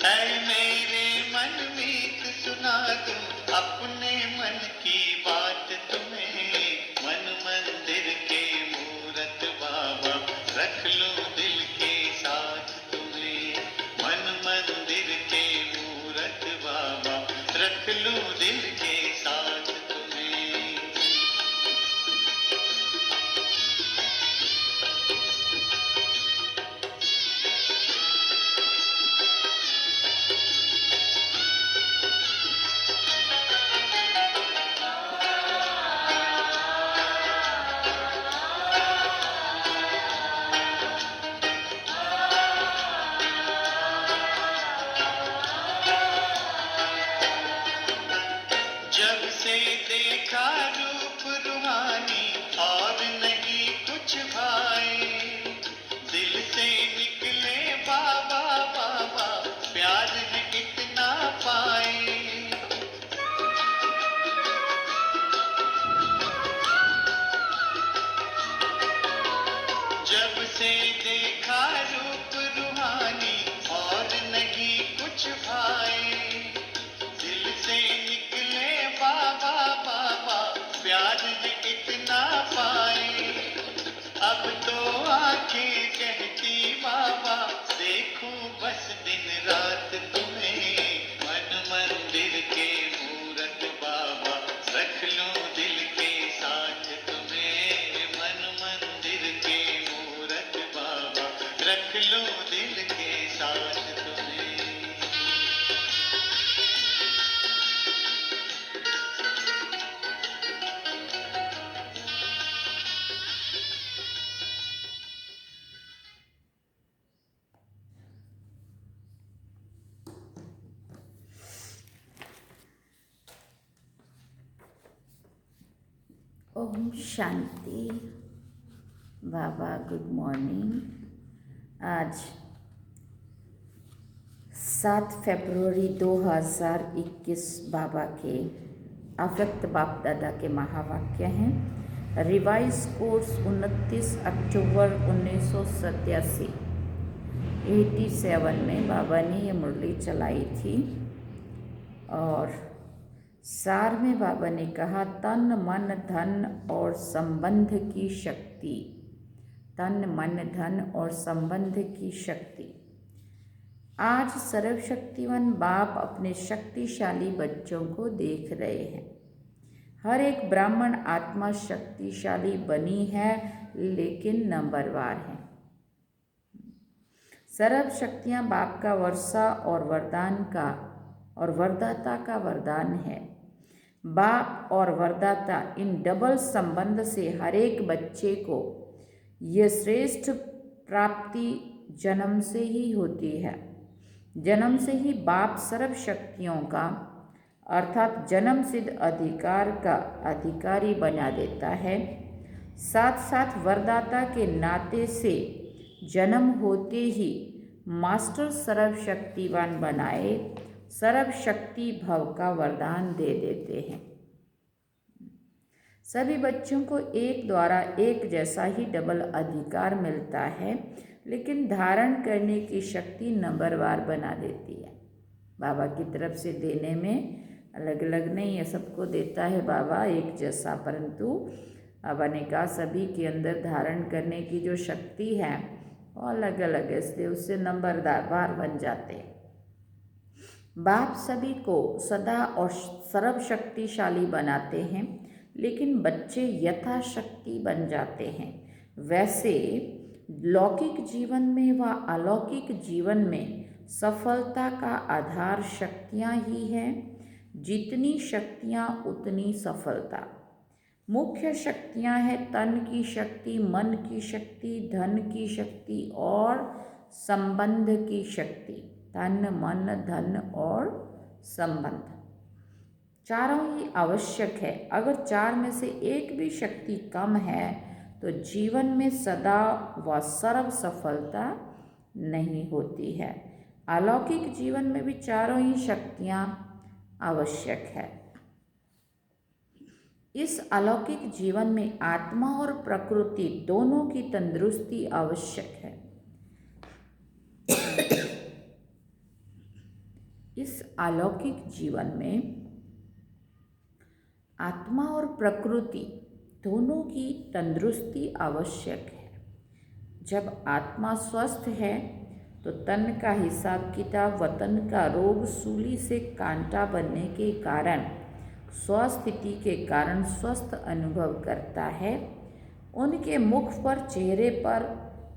ऐ मेरे मन मीत सुना दूं अपने मन की बात तुम्हें। मन मंदिर के मूरत बाबा रख लूं दिल के साथ तुम्हें। मन मंदिर के मूरत बाबा रख लूं दिल के साथ तुम्हें। जब से देखा रूप रूहानी और नहीं कुछ भाए। दिल से निकले बाबा बाबा प्यार है कितना पाए। जब से देखा रूप रूहानी और नहीं कुछ भाए। दिल से निकले बाबा बाबा प्यार है कितना पाए। अब तो आंखें कहती बाबा देखूं बस दिन रात तुम्हें। मन मंदिर के मूरत बाबा रख लूं दिल के साथ तुम्हें। मन मंदिर के मूरत बाबा रख लूं दिल के साथ तुम्हें। ओम शांति। बाबा गुड मॉर्निंग। आज 7 फरवरी 2021 बाबा के अव्यक्त बाप दादा के महावाक्य हैं। रिवाइज कोर्स 29 अक्टूबर 1987 87 में बाबा ने ये मुरली चलाई थी। और सार में बाबा ने कहा तन मन धन और संबंध की शक्ति। तन मन धन और संबंध की शक्ति। आज सर्वशक्तिवान बाप अपने शक्तिशाली बच्चों को देख रहे हैं। हर एक ब्राह्मण आत्मा शक्तिशाली बनी है लेकिन नंबरवार है। सर्व शक्तियाँ बाप का वर्षा और वरदान का और वरदाता का वरदान है। बाप और वरदाता इन डबल संबंध से हर एक बच्चे को यह श्रेष्ठ प्राप्ति जन्म से ही होती है। जन्म से ही बाप सर्व शक्तियों का अर्थात जन्म सिद्ध अधिकार का अधिकारी बना देता है। साथ साथ वरदाता के नाते से जन्म होते ही मास्टर सर्वशक्तिवान बनाए सर्व शक्ति भव का वरदान दे देते हैं। सभी बच्चों को एक द्वारा एक जैसा ही डबल अधिकार मिलता है लेकिन धारण करने की शक्ति नंबरवार बना देती है। बाबा की तरफ से देने में अलग अलग नहीं है, सबको देता है बाबा एक जैसा, परंतु बाबा ने कहा सभी के अंदर धारण करने की जो शक्ति है वो अलग अलग है, इसलिए उससे नंबरवार बन जाते हैं। बाप सभी को सदा और सर्वशक्तिशाली बनाते हैं लेकिन बच्चे यथाशक्ति बन जाते हैं। वैसे लौकिक जीवन में व अलौकिक जीवन में सफलता का आधार शक्तियाँ ही हैं। जितनी शक्तियाँ उतनी सफलता। मुख्य शक्तियाँ हैं तन की शक्ति, मन की शक्ति, धन की शक्ति और संबंध की शक्ति। तन मन धन और संबंध चारों ही आवश्यक है। अगर चार में से एक भी शक्ति कम है तो जीवन में सदा व सर्व सफलता नहीं होती है। अलौकिक जीवन में भी चारों ही शक्तियाँ आवश्यक है। इस अलौकिक जीवन में आत्मा और प्रकृति दोनों की तंदुरुस्ती आवश्यक है। इस अलौकिक जीवन में आत्मा और प्रकृति दोनों की तंदुरुस्ती आवश्यक है। जब आत्मा स्वस्थ है तो तन का हिसाब किताब व तन का रोग सूली से कांटा बनने के कारण स्वस्थिति के कारण स्वस्थ अनुभव करता है। उनके मुख पर चेहरे पर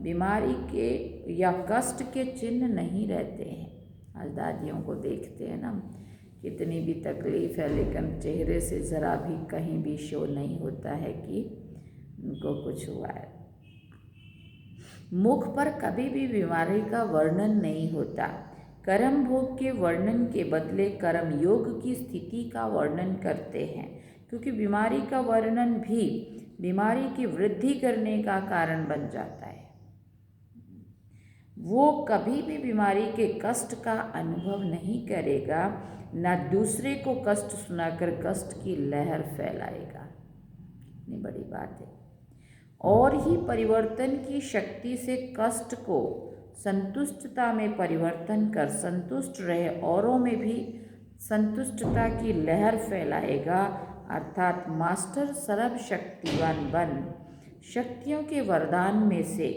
बीमारी के या कष्ट के चिन्ह नहीं रहते हैं। आज दादियों को देखते हैं ना, कितनी भी तकलीफ है लेकिन चेहरे से ज़रा भी कहीं भी शो नहीं होता है कि उनको कुछ हुआ है। मुख पर कभी भी बीमारी का वर्णन नहीं होता। कर्म भोग के वर्णन के बदले कर्म योग की स्थिति का वर्णन करते हैं, क्योंकि बीमारी का वर्णन भी बीमारी की वृद्धि करने का कारण बन जाता है। वो कभी भी बीमारी के कष्ट का अनुभव नहीं करेगा, न दूसरे को कष्ट सुनाकर कष्ट की लहर फैलाएगा। इतनी बड़ी बात है। और ही परिवर्तन की शक्ति से कष्ट को संतुष्टता में परिवर्तन कर संतुष्ट रहे, औरों में भी संतुष्टता की लहर फैलाएगा। अर्थात मास्टर सर्वशक्तिवान बन शक्तियों के वरदान में से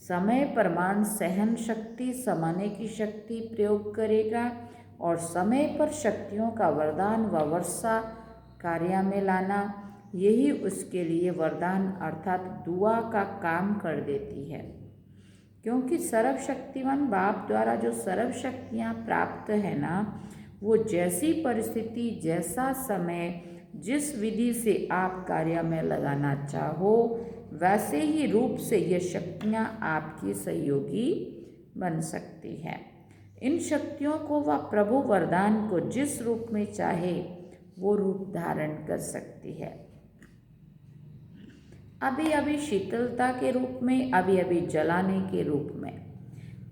समय प्रमाण सहन शक्ति समाने की शक्ति प्रयोग करेगा और समय पर शक्तियों का वरदान व वर्षा कार्य में लाना, यही उसके लिए वरदान अर्थात दुआ का काम कर देती है। क्योंकि सर्वशक्तिवान बाप द्वारा जो सर्व शक्तियाँ प्राप्त है ना, वो जैसी परिस्थिति जैसा समय जिस विधि से आप कार्य में लगाना चाहो वैसे ही रूप से ये शक्तियाँ आपकी सहयोगी बन सकती है। इन शक्तियों को वह प्रभु वरदान को जिस रूप में चाहे वो रूप धारण कर सकती है। अभी अभी शीतलता के रूप में, अभी अभी जलाने के रूप में।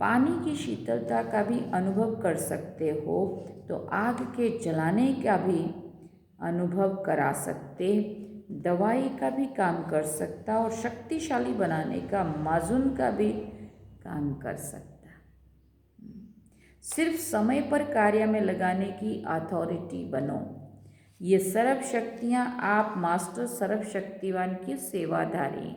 पानी की शीतलता का भी अनुभव कर सकते हो तो आग के जलाने का भी अनुभव करा सकते, दवाई का भी काम कर सकता और शक्तिशाली बनाने का माजून का भी काम कर सकता। सिर्फ समय पर कार्य में लगाने की अथॉरिटी बनो। ये सर्व शक्तियाँ आप मास्टर सर्व शक्तिवान की सेवाधारी,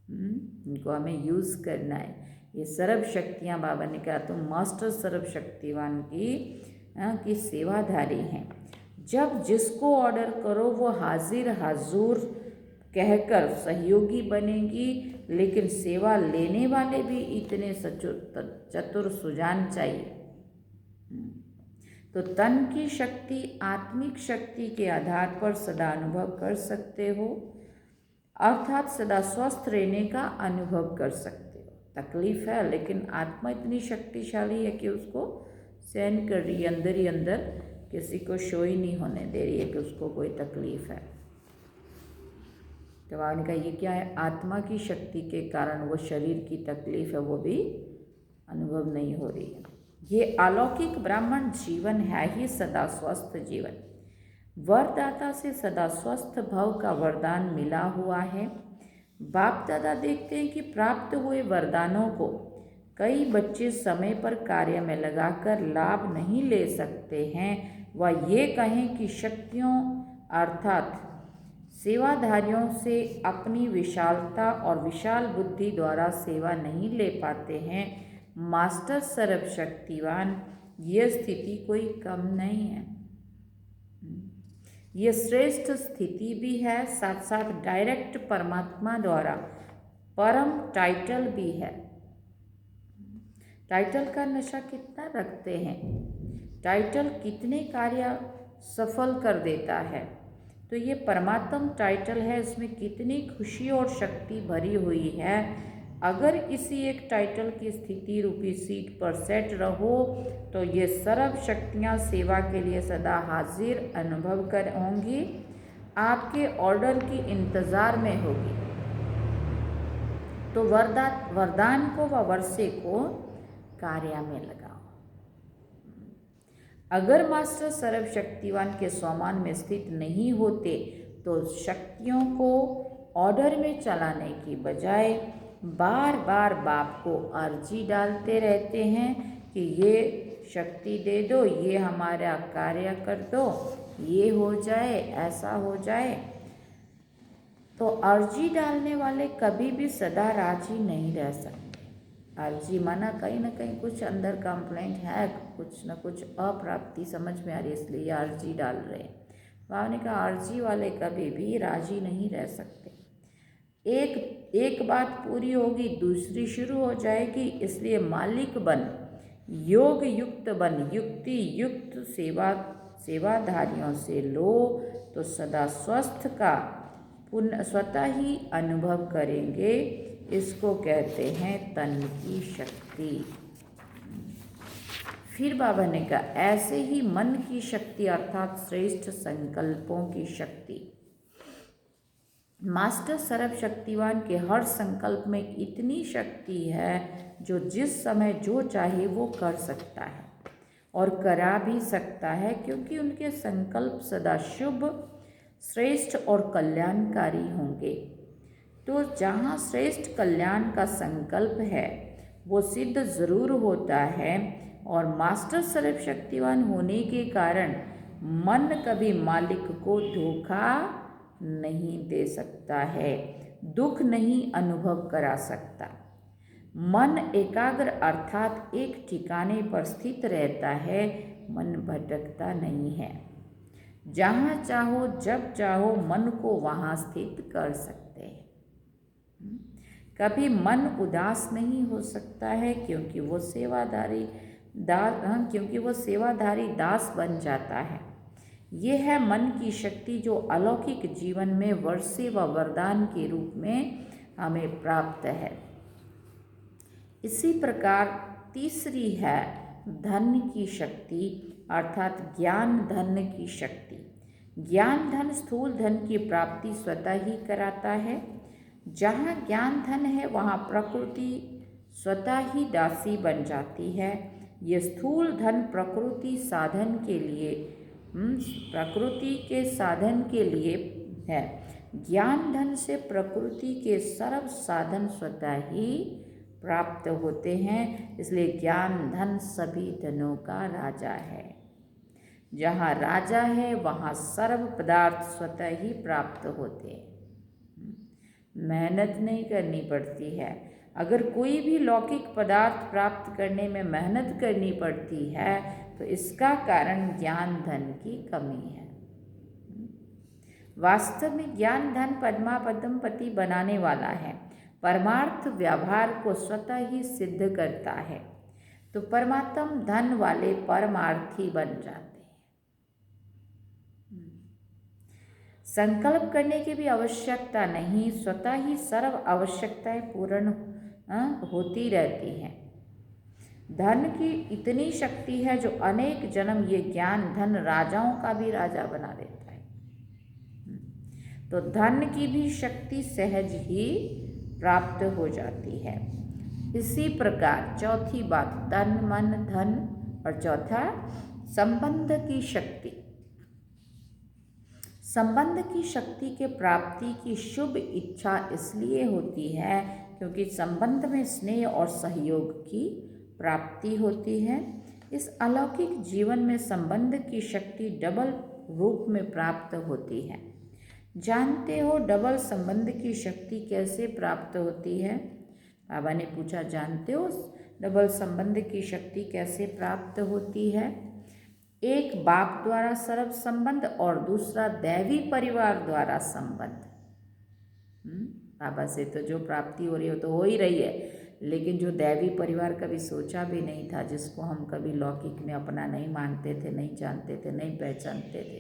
इनको हमें यूज़ करना है। ये सर्व शक्तियाँ बाबा ने कहा तुम मास्टर सर्व शक्तिवान की सेवाधारी हैं। जब जिसको ऑर्डर करो वो हाजिर हाजूर कहकर सहयोगी बनेगी, लेकिन सेवा लेने वाले भी इतने चतुर सुजान चाहिए। तो तन की शक्ति आत्मिक शक्ति के आधार पर सदा अनुभव कर सकते हो, अर्थात सदा स्वस्थ रहने का अनुभव कर सकते हो। तकलीफ है लेकिन आत्मा इतनी शक्तिशाली है कि उसको सहन कर रही है, अंदर ही अंदर किसी को शो ही नहीं होने दे रही है कि उसको कोई तकलीफ है। तो बाबा ने कहा ये क्या है, आत्मा की शक्ति के कारण वो शरीर की तकलीफ है वो भी अनुभव नहीं हो रही है। ये अलौकिक ब्राह्मण जीवन है ही सदा स्वस्थ जीवन। वरदाता से सदा स्वस्थ भव का वरदान मिला हुआ है। बाप दादा देखते हैं कि प्राप्त हुए वरदानों को कई बच्चे समय पर कार्य में लगाकर लाभ नहीं ले सकते हैं। वह ये कहें कि शक्तियों अर्थात सेवाधारियों से अपनी विशालता और विशाल बुद्धि द्वारा सेवा नहीं ले पाते हैं। मास्टर सर्वशक्तिवान यह स्थिति कोई कम नहीं है, ये श्रेष्ठ स्थिति भी है, साथ साथ डायरेक्ट परमात्मा द्वारा परम टाइटल भी है। टाइटल का नशा कितना रखते हैं, टाइटल कितने कार्य सफल कर देता है। तो ये परमात्म टाइटल है, इसमें कितनी खुशी और शक्ति भरी हुई है। अगर किसी एक टाइटल की स्थिति रूपी सीट पर सेट रहो तो ये सर्व शक्तियाँ सेवा के लिए सदा हाजिर अनुभव कर होंगी, आपके ऑर्डर की इंतज़ार में होगी। तो वरदान को व वर्षे को कार्य में लगाओ। अगर मास्टर सर्वशक्तिवान के स्वमान में स्थित नहीं होते तो शक्तियों को ऑर्डर में चलाने की बजाय बार बार बाप को अर्जी डालते रहते हैं कि ये शक्ति दे दो, ये हमारा कार्य कर दो, ये हो जाए, ऐसा हो जाए। तो अर्जी डालने वाले कभी भी सदा राजी नहीं रह सकते। अर्जी माना कहीं ना कहीं कुछ अंदर कंप्लेंट है, कुछ ना कुछ अप्राप्ति समझ में आ रही है, इसलिए अर्जी डाल रहे हैं। बाबा ने कहा अर्जी वाले कभी भी राजी नहीं रह सकते। एक बात पूरी होगी, दूसरी शुरू हो जाएगी। इसलिए मालिक बन, योग युक्त बन, युक्ति युक्त सेवाधारियों से लो तो सदा स्वस्थ का स्वतः ही अनुभव करेंगे। इसको कहते हैं तन की शक्ति। फिर बाबा ने कहा ऐसे ही मन की शक्ति अर्थात श्रेष्ठ संकल्पों की शक्ति। मास्टर सर्वशक्तिवान के हर संकल्प में इतनी शक्ति है जो जिस समय जो चाहे वो कर सकता है और करा भी सकता है, क्योंकि उनके संकल्प सदा शुभ, श्रेष्ठ और कल्याणकारी होंगे। तो जहाँ श्रेष्ठ कल्याण का संकल्प है वो सिद्ध जरूर होता है, और मास्टर सर्वशक्तिवान होने के कारण मन कभी मालिक को धोखा नहीं दे सकता है, दुख नहीं अनुभव करा सकता। मन एकाग्र अर्थात एक ठिकाने पर स्थित रहता है, मन भटकता नहीं है। जहाँ चाहो जब चाहो मन को वहाँ स्थित कर सकते हैं। कभी मन उदास नहीं हो सकता है, क्योंकि वो सेवाधारी दास बन जाता है। ये है मन की शक्ति जो अलौकिक जीवन में वर्षे व वरदान के रूप में हमें प्राप्त है। इसी प्रकार तीसरी है धन की शक्ति अर्थात ज्ञान धन की शक्ति। ज्ञान धन स्थूल धन की प्राप्ति स्वतः ही कराता है। जहाँ ज्ञान धन है वहाँ प्रकृति स्वतः ही दासी बन जाती है। ये स्थूल धन प्रकृति के साधन के लिए है। ज्ञान धन से प्रकृति के सर्व साधन स्वतः ही प्राप्त होते हैं। इसलिए ज्ञान धन सभी धनों का राजा है। जहाँ राजा है वहाँ सर्व पदार्थ स्वतः ही प्राप्त होते हैं, मेहनत नहीं करनी पड़ती है। अगर कोई भी लौकिक पदार्थ प्राप्त करने में मेहनत करनी पड़ती है तो इसका कारण ज्ञान धन की कमी है। वास्तव में ज्ञान धन पद्म पति बनाने वाला है, परमार्थ व्यवहार को स्वतः ही सिद्ध करता है। तो परमात्म धन वाले परमार्थी बन जाते हैं। संकल्प करने की भी आवश्यकता नहीं, स्वतः ही सर्व आवश्यकताएं पूर्ण होती रहती हैं। धन की इतनी शक्ति है जो अनेक जन्म ये ज्ञान धन राजाओं का भी राजा बना देता है। तो धन की भी शक्ति सहज ही प्राप्त हो जाती है। इसी प्रकार चौथी बात तन मन धन, और चौथा संबंध की शक्ति। संबंध की शक्ति के प्राप्ति की शुभ इच्छा इसलिए होती है क्योंकि संबंध में स्नेह और सहयोग की प्राप्ति होती है। इस अलौकिक जीवन में संबंध की शक्ति डबल रूप में प्राप्त होती है। जानते हो डबल संबंध की शक्ति कैसे प्राप्त होती है? बाबा ने पूछा, जानते हो डबल संबंध की शक्ति कैसे प्राप्त होती है? एक बाप द्वारा सर्व संबंध और दूसरा दैवी परिवार द्वारा संबंध। बाबा से तो जो प्राप्ति हो रही है तो हो ही रही है, लेकिन जो दैवी परिवार कभी सोचा भी नहीं था, जिसको हम कभी लौकिक में अपना नहीं मानते थे, नहीं जानते थे, नहीं पहचानते थे,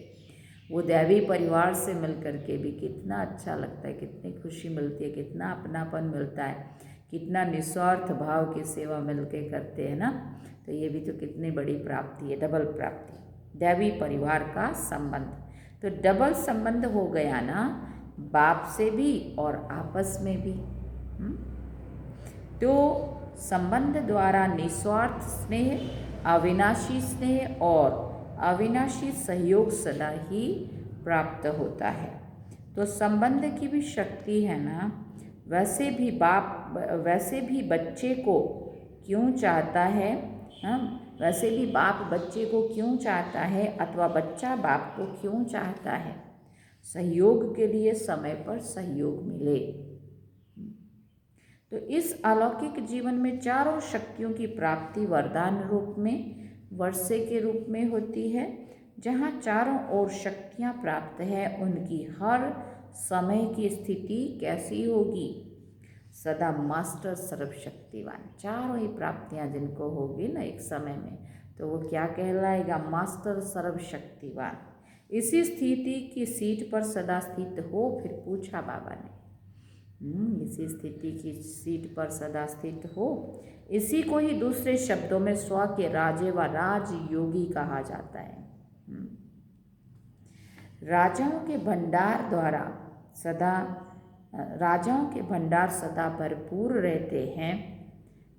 वो दैवी परिवार से मिल करके भी कितना अच्छा लगता है, कितनी खुशी मिलती है, कितना अपनापन मिलता है, कितना निस्वार्थ भाव की सेवा मिल के करते हैं ना। तो ये भी तो कितनी बड़ी प्राप्ति है, डबल प्राप्ति, दैवी परिवार का संबंध। तो डबल संबंध हो गया ना, बाप से भी और आपस में भी। तो संबंध द्वारा निस्वार्थ स्नेह, अविनाशी स्नेह और अविनाशी सहयोग सदा ही प्राप्त होता है। तो संबंध की भी शक्ति है ना। वैसे भी बच्चे को क्यों चाहता है? वैसे भी बाप बच्चे को क्यों चाहता है अथवा बच्चा बाप को क्यों चाहता है? सहयोग के लिए समय पर सहयोग मिले। तो इस अलौकिक जीवन में चारों शक्तियों की प्राप्ति वरदान रूप में, वर्षे के रूप में होती है। जहाँ चारों ओर शक्तियाँ प्राप्त है, उनकी हर समय की स्थिति कैसी होगी? सदा मास्टर सर्वशक्तिवान। चारों ही प्राप्तियाँ जिनको होगी ना एक समय में, तो वो क्या कहलाएगा? मास्टर सर्वशक्तिवान। इसी स्थिति की सीट पर सदा स्थित हो। फिर पूछा बाबा ने, इसी स्थिति की सीट पर सदा स्थित हो। इसी को ही दूसरे शब्दों में स्व के राजे व राजयोगी कहा जाता है। राजाओं के भंडार सदा भरपूर रहते हैं।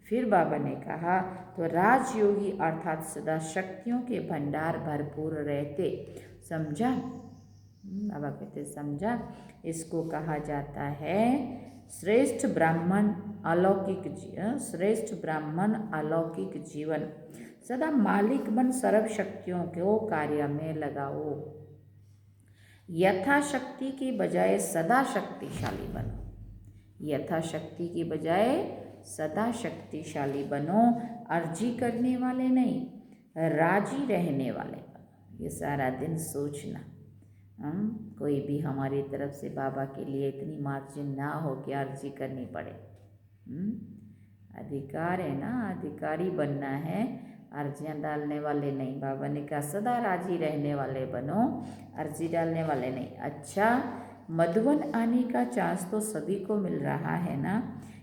फिर बाबा ने कहा तो राजयोगी अर्थात सदा शक्तियों के भंडार भरपूर रहते। समझा? बाबा कहते समझा। इसको कहा जाता है श्रेष्ठ ब्राह्मण अलौकिक जीवन। सदा मालिक बन सर्व शक्तियों को कार्य में लगाओ। यथाशक्ति की बजाय सदा शक्तिशाली बनो। यथाशक्ति की बजाय सदा शक्तिशाली बनो। अर्जी करने वाले नहीं, राजी रहने वाले बनो। ये सारा दिन सोचना। कोई भी हमारी तरफ से बाबा के लिए इतनी मार्जिन ना हो कि अर्जी करनी पड़े। अधिकार है ना, अधिकारी बनना है, अर्जियाँ डालने वाले नहीं। बाबा ने कहा सदा राजी रहने वाले बनो, अर्जी डालने वाले नहीं। अच्छा, मधुबन आने का चांस तो सभी को मिल रहा है ना।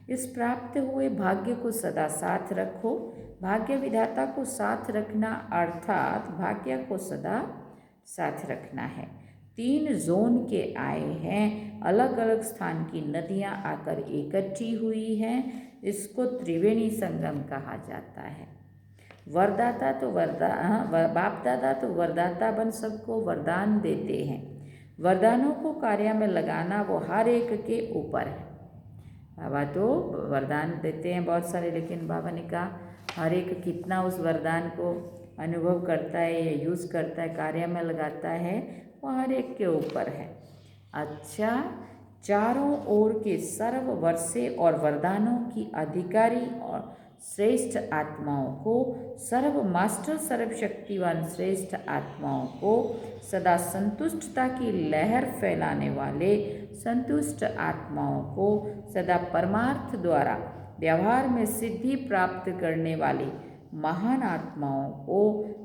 इस प्राप्त हुए भाग्य को सदा साथ रखो। भाग्य विधाता को साथ रखना अर्थात भाग्य को सदा साथ रखना है। 3 जोन के आए हैं, अलग अलग स्थान की नदियाँ आकर इकट्ठी हुई हैं। इसको त्रिवेणी संगम कहा जाता है। वरदाता तो बाप दादा तो वरदाता बन सबको वरदान देते हैं। वरदानों को कार्य में लगाना वो हर एक के ऊपर है। बाबा तो वरदान देते हैं बहुत सारे, लेकिन बाबा ने कहा हर एक कितना उस वरदान को अनुभव करता है या यूज़ करता है, कार्य में लगाता है, वो हर एक के ऊपर है। अच्छा, चारों ओर के सर्व वर्षे और वरदानों की अधिकारी और श्रेष्ठ आत्माओं को, सर्व मास्टर सर्वशक्तिवान श्रेष्ठ आत्माओं को, सदा संतुष्टता की लहर फैलाने वाले संतुष्ट आत्माओं को, सदा परमार्थ द्वारा व्यवहार में सिद्धि प्राप्त करने वाली महान आत्माओं को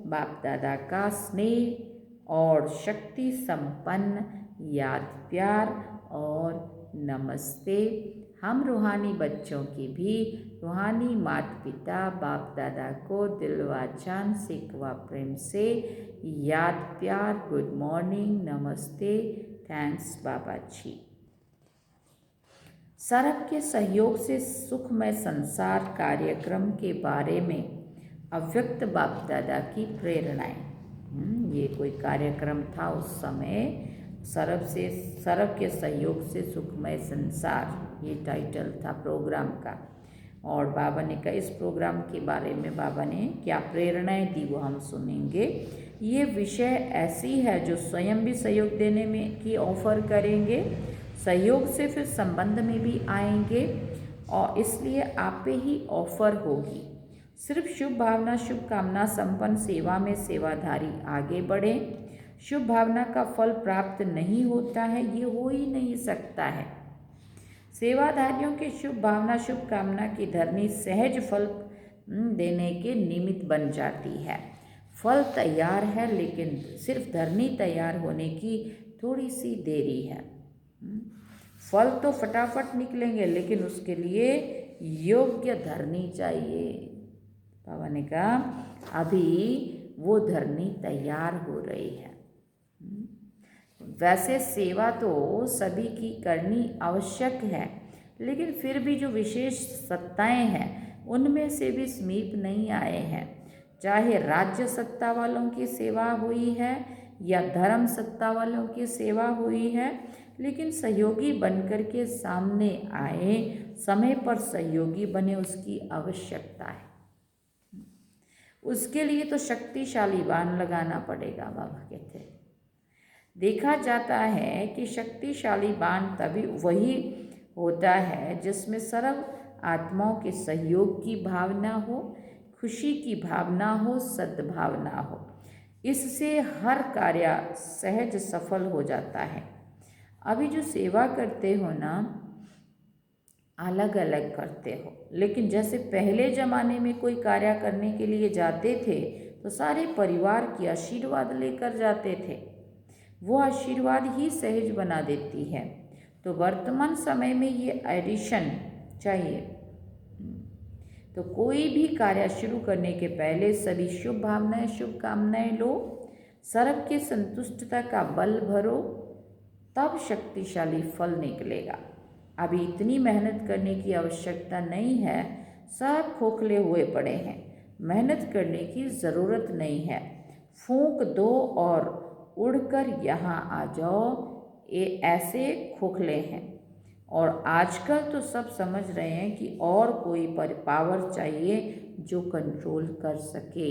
बाप दादा का स्नेह और शक्ति संपन्न याद प्यार और नमस्ते। हम रूहानी बच्चों की भी रूहानी माता पिता बाप दादा को दिल व जान से व प्रेम से याद प्यार, गुड मॉर्निंग, नमस्ते, थैंक्स बाबा जी। सरब के सहयोग से सुखमय संसार कार्यक्रम के बारे में अव्यक्त बाप दादा की प्रेरणाएं। ये कोई कार्यक्रम था उस समय, सरब के सहयोग से सुखमय संसार, ये टाइटल था प्रोग्राम का। और बाबा ने कहा इस प्रोग्राम के बारे में बाबा ने क्या प्रेरणाएं दी वो हम सुनेंगे। ये विषय ऐसी है जो स्वयं भी सहयोग देने में की ऑफर करेंगे, सहयोग से फिर संबंध में भी आएंगे, और इसलिए आप पे ही ऑफर होगी। सिर्फ शुभ भावना शुभ कामना संपन्न सेवा में सेवाधारी आगे बढ़े। शुभ भावना का फल प्राप्त नहीं होता है, ये हो ही नहीं सकता है। सेवाधारियों के शुभ भावना शुभ कामना की धरनी सहज फल देने के निमित्त बन जाती है। फल तैयार है, लेकिन सिर्फ धरनी तैयार होने की थोड़ी सी देरी है। फल तो फटाफट निकलेंगे, लेकिन उसके लिए योग्य धरनी चाहिए। बाबा ने कहा अभी वो धरनी तैयार हो रही है। वैसे सेवा तो सभी की करनी आवश्यक है, लेकिन फिर भी जो विशेष सत्ताएं हैं उनमें से भी समीप नहीं आए हैं। चाहे राज्य सत्ता वालों की सेवा हुई है या धर्म सत्ता वालों की सेवा हुई है, लेकिन सहयोगी बनकर के सामने आए, समय पर सहयोगी बने, उसकी आवश्यकता है। उसके लिए तो शक्तिशाली बाण लगाना पड़ेगा, बाबा कहते हैं। देखा जाता है कि शक्तिशाली बाण तभी वही होता है जिसमें सर्व आत्माओं के सहयोग की भावना हो, खुशी की भावना हो, सद्भावना हो। इससे हर कार्य सहज सफल हो जाता है। अभी जो सेवा करते हो ना, अलग अलग करते हो, लेकिन जैसे पहले ज़माने में कोई कार्य करने के लिए जाते थे तो सारे परिवार की आशीर्वाद लेकर जाते थे। वो आशीर्वाद ही सहज बना देती है। तो वर्तमान समय में ये एडिशन चाहिए। तो कोई भी कार्य शुरू करने के पहले सभी शुभ भावनाएं, शुभकामनाएं लो, सर्व के संतुष्टता का बल भरो, तब शक्तिशाली फल निकलेगा। अभी इतनी मेहनत करने की आवश्यकता नहीं है, सब खोखले हुए पड़े हैं, मेहनत करने की ज़रूरत नहीं है। फूंक दो और उड़कर यहाँ आ जाओ, ये ऐसे खोखले हैं। और आजकल तो सब समझ रहे हैं कि और कोई पावर चाहिए जो कंट्रोल कर सके,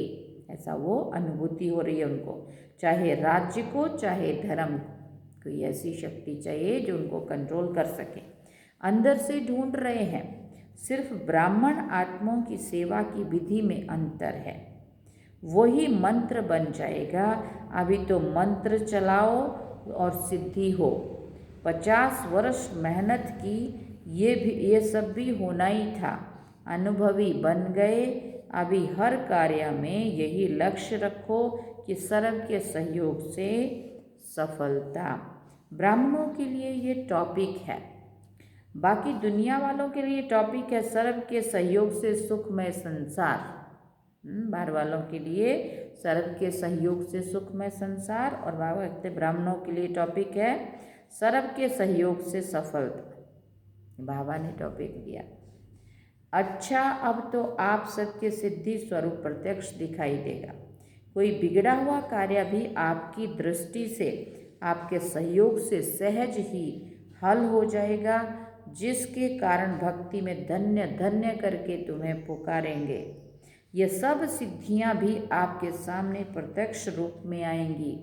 ऐसा वो अनुभूति हो रही है उनको। चाहे राज्य को, चाहे धर्म को, कोई ऐसी शक्ति चाहिए जो उनको कंट्रोल कर सके। अंदर से ढूंढ रहे हैं। सिर्फ ब्राह्मण आत्माओं की सेवा की विधि में अंतर है, वही मंत्र बन जाएगा। अभी तो मंत्र चलाओ और सिद्धि हो। 50 वर्ष मेहनत की, ये सब भी होना ही था, अनुभवी बन गए। अभी हर कार्य में यही लक्ष्य रखो कि सर्व के सहयोग से सफलता। ब्राह्मणों के लिए ये टॉपिक है, बाकी दुनिया वालों के लिए टॉपिक है सर्व के सहयोग से सुखमय संसार। बाहर वालों के लिए सर्व के सहयोग से सुखमय संसार, और बाबा कहते ब्राह्मणों के लिए टॉपिक है सर्व के सहयोग से सफलता। बाबा ने टॉपिक दिया। अच्छा, अब तो आप सबके सिद्धि स्वरूप प्रत्यक्ष दिखाई देगा। कोई बिगड़ा हुआ कार्य भी आपकी दृष्टि से, आपके सहयोग से सहज ही हल हो जाएगा, जिसके कारण भक्ति में धन्य धन्य करके तुम्हें पुकारेंगे। ये सब सिद्धियां भी आपके सामने प्रत्यक्ष रूप में आएंगी।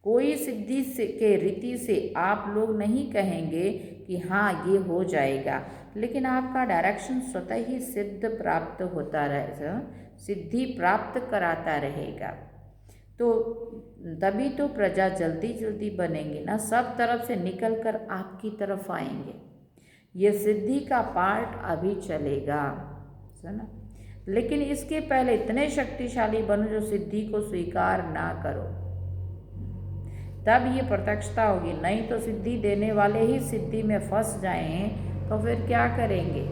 कोई सिद्धि से के रीति से आप लोग नहीं कहेंगे कि हाँ ये हो जाएगा, लेकिन आपका डायरेक्शन स्वतः ही सिद्ध प्राप्त होता रहेगा, सिद्धि प्राप्त कराता रहेगा। तो तभी तो प्रजा जल्दी जल्दी बनेंगे ना, सब तरफ से निकल कर आपकी तरफ आएंगे। ये सिद्धि का पार्ट अभी चलेगा, सुना। लेकिन इसके पहले इतने शक्तिशाली बनो जो सिद्धि को स्वीकार ना करो, तब ये प्रत्यक्षता होगी। नहीं तो सिद्धि देने वाले ही सिद्धि में फंस जाएं तो फिर क्या करेंगे।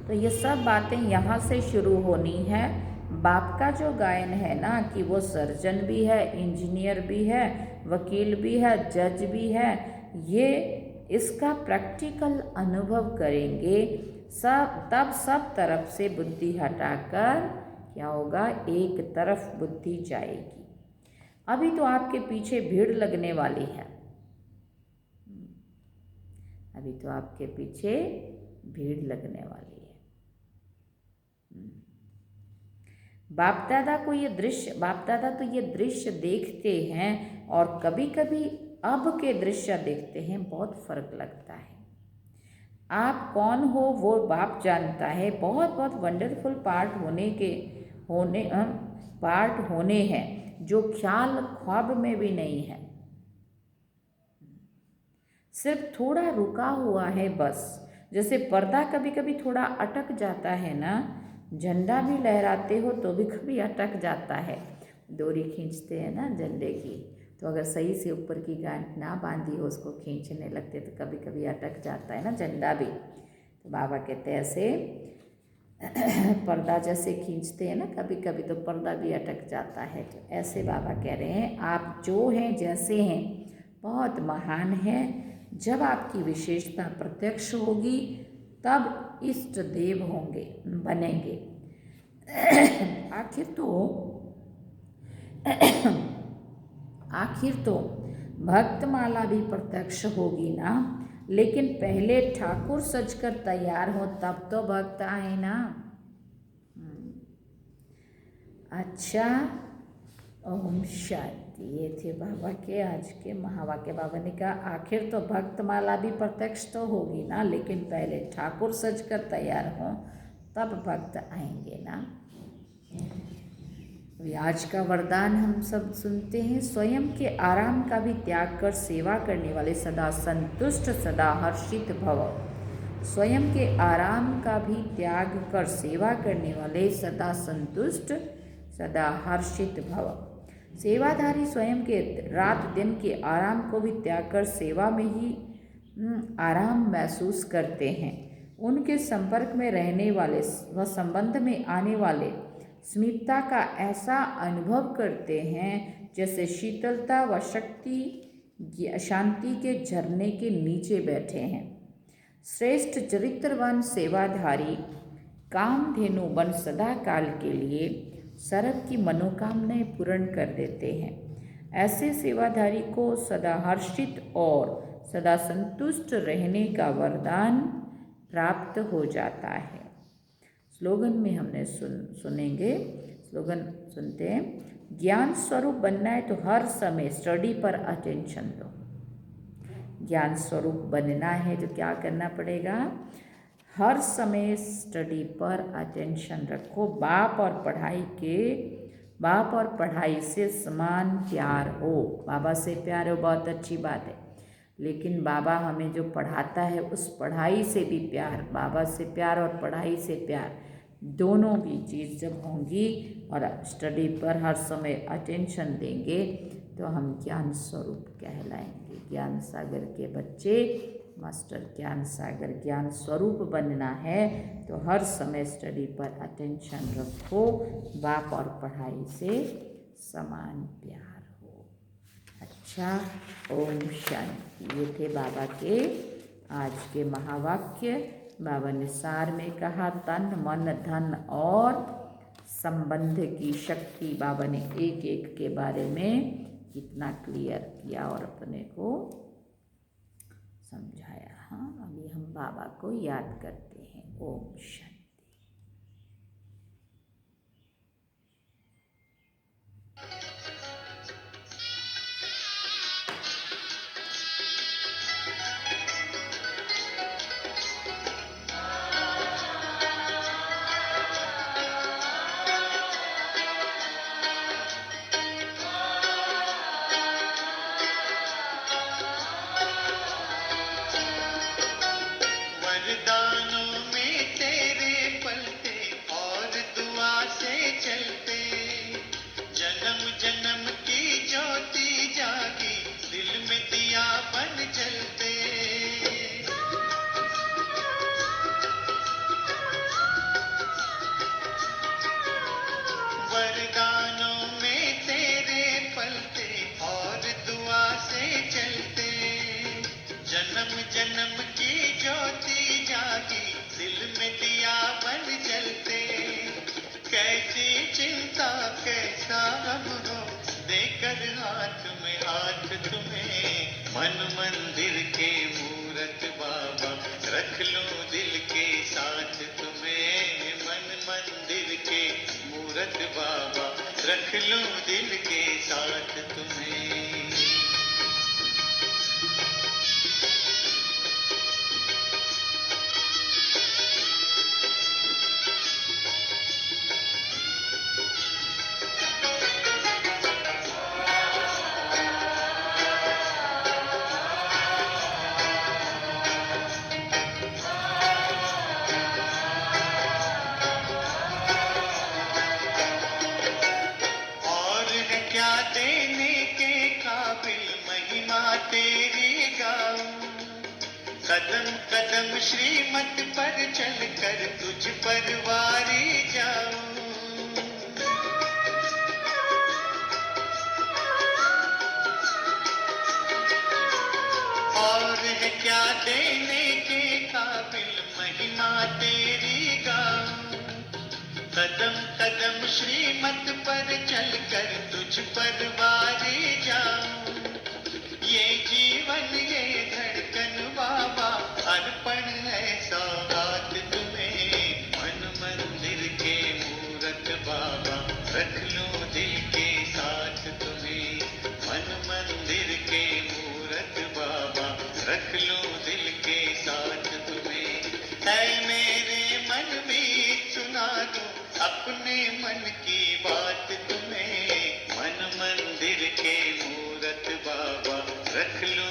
तो ये सब बातें यहाँ से शुरू होनी है। बाप का जो गायन है ना कि वो सर्जन भी है, इंजीनियर भी है, वकील भी है, जज भी है, ये इसका प्रैक्टिकल अनुभव करेंगे तब सब तरफ से बुद्धि हटाकर क्या होगा, एक तरफ बुद्धि जाएगी। अभी तो आपके पीछे भीड़ लगने वाली है, अभी तो आपके पीछे भीड़ लगने वाली है। बाप दादा तो ये दृश्य देखते हैं, और कभी कभी अब के दृश्य देखते हैं, बहुत फर्क लगता है। आप कौन हो वो बाप जानता है। बहुत बहुत वंडरफुल पार्ट होने हैं जो ख्याल ख्वाब में भी नहीं है। सिर्फ थोड़ा रुका हुआ है बस। जैसे पर्दा कभी कभी थोड़ा अटक जाता है ना, झंडा भी लहराते हो तो भी कभी अटक जाता है। डोरी खींचते हैं ना झंडे की, तो अगर सही से ऊपर की गांठ ना बांधी हो, उसको खींचने लगते तो कभी कभी अटक जाता है ना झंडा भी। तो बाबा कहते हैं ऐसे पर्दा जैसे खींचते हैं ना कभी कभी, तो पर्दा भी अटक जाता है। तो ऐसे बाबा कह रहे हैं आप जो हैं, जैसे हैं, बहुत महान हैं। जब आपकी विशेषता प्रत्यक्ष होगी तब इष्ट देव होंगे, बनेंगे। आखिर तो भक्तमाला भी प्रत्यक्ष होगी ना, लेकिन पहले ठाकुर सजकर तैयार हो तब तो भक्त आए ना। अच्छा, ओम शांति। ये थे बाबा के आज के महावाक्य। बाबा ने कहा आखिर तो भक्तमाला भी प्रत्यक्ष तो होगी ना, लेकिन पहले ठाकुर सजकर तैयार हों तब भक्त आएंगे ना। अभी आज का वरदान हम सब सुनते हैं। स्वयं के आराम का भी त्याग कर सेवा करने वाले सदा संतुष्ट सदा हर्षित भव। स्वयं के आराम का भी त्याग कर सेवा करने वाले सदा संतुष्ट सदा हर्षित भव। सेवाधारी स्वयं के रात दिन के आराम को भी त्याग कर सेवा में ही आराम महसूस करते हैं। उनके संपर्क में रहने वाले व संबंध में आने वाले स्मितता का ऐसा अनुभव करते हैं जैसे शीतलता व शक्ति शांति के झरने के नीचे बैठे हैं। श्रेष्ठ चरित्रवान सेवाधारी कामधेनु बन सदा काल के लिए सरक की मनोकामनाएं पूर्ण कर देते हैं। ऐसे सेवाधारी को सदा हर्षित और सदा संतुष्ट रहने का वरदान प्राप्त हो जाता है। स्लोगन में हमने सुनेंगे। स्लोगन सुनते हैं। ज्ञान स्वरूप बनना है तो हर समय स्टडी पर अटेंशन दो। ज्ञान स्वरूप बनना है तो क्या करना पड़ेगा? हर समय स्टडी पर अटेंशन रखो। बाप और पढ़ाई से समान प्यार हो। बाबा से प्यार हो बहुत अच्छी बात है, लेकिन बाबा हमें जो पढ़ाता है उस पढ़ाई से भी प्यार, बाबा से प्यार और पढ़ाई से प्यार, दोनों भी चीज़ जब होंगी और स्टडी पर हर समय अटेंशन देंगे तो हम ज्ञान स्वरूप कहलाएंगे। ज्ञान सागर के बच्चे, मास्टर ज्ञान सागर ज्ञान स्वरूप बनना है तो हर समय स्टडी पर अटेंशन रखो। बाप और पढ़ाई से समान प्यार हो। अच्छा, ओम शांति। ये थे बाबा के आज के महावाक्य। बाबा ने सार में कहा तन मन धन और संबंध की शक्ति। बाबा ने एक एक के बारे में कितना क्लियर किया और अपने को समझाया। हाँ, अभी हम बाबा को याद करते हैं। ओम शांति। वरदानों में तेरे पलते और दुआ से चलते, जन्म जन्म की ज्योति जागी दिल में दिया बन जलते। वरदानों में तेरे पलते और दुआ से चलते, जन्म जन्म की ज्योति जागी दिल में दिया बन जलते। कैसी चिंता कैसा गम हो देकर हाथ में हाथ तुम्हें, मन मंदिर के मूरत बाबा रख लो दिल के साथ तुम्हें। मन मंदिर के मूरत बाबा रख लो दिल के साथ तुम्हें। तेरी गाऊं, कदम कदम श्रीमत पर चल कर तुझ पर वारी जाऊं। और है क्या देने के काबिल महिमा तेरी गाऊं, कदम कदम श्रीमत पर चल कर तुझ पर वारी जाऊं। ये जीवन ये धड़कन बाबा अर्पण है सौगात तुम्हें। मन मंदिर के मूरत बाबा रख लो दिल के साथ तुम्हें, मन मंदिर के मूरत बाबा, रख लो दिल के साथ तुम्हें। है मेरे मन में सुना दूं अपने मन की बात तुम्हें, मन मंदिर के मूरत बाबा, रख लो